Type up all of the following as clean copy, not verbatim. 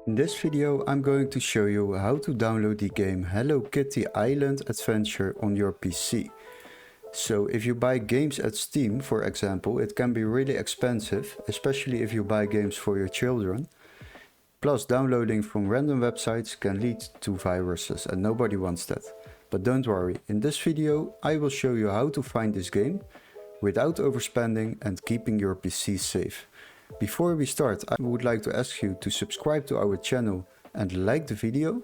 In this video I'm going to show you how to download the game Hello Kitty Island Adventure on your PC. So if you buy games at Steam, for example, it can be really expensive, especially if you buy games for your children. Plus, downloading from random websites can lead to viruses and nobody wants that. But don't worry, in this video I will show you how to find this game without overspending and keeping your PC safe. Before we start, I would like to ask you to subscribe to our channel and like the video.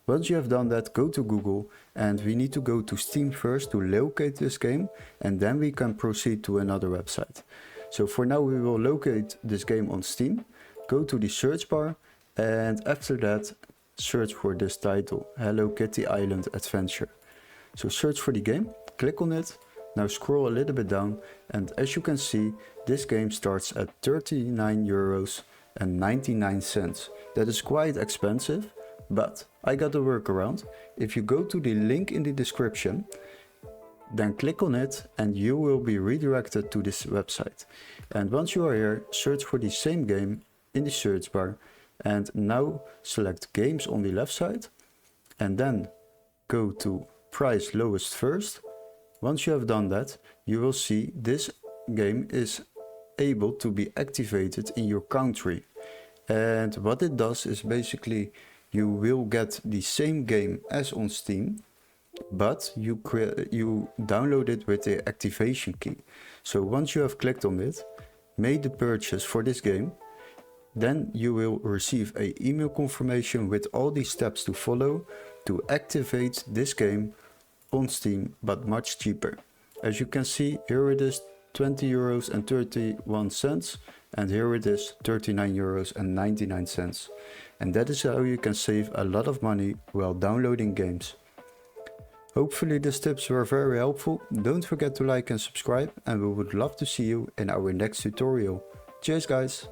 Once you have done that, go to Google, and we need to go to Steam first to locate this game, and then we can proceed to another website. So for now we will locate this game on Steam, go to the search bar, and after that search for this title, Hello Kitty Island Adventure. So search for the game, click on it. Now scroll a little bit down, and as you can see, this game starts at €39.99. That is quite expensive, but I got a workaround. If you go to the link in the description, then click on it and you will be redirected to this website. And once you are here, search for the same game in the search bar, and now select games on the left side, and then go to price lowest first. Once you have done that, you will see this game is able to be activated in your country. And what it does is basically you will get the same game as on Steam, but you download it with the activation key. So once you have clicked on it, made the purchase for this game, then you will receive an email confirmation with all these steps to follow to activate this game on Steam, but much cheaper. As you can see, here it is €20.31, and here it is €39.99. And that is how you can save a lot of money while downloading games. Hopefully these tips were very helpful. Don't forget to like and subscribe, and we would love to see you in our next tutorial. Cheers guys!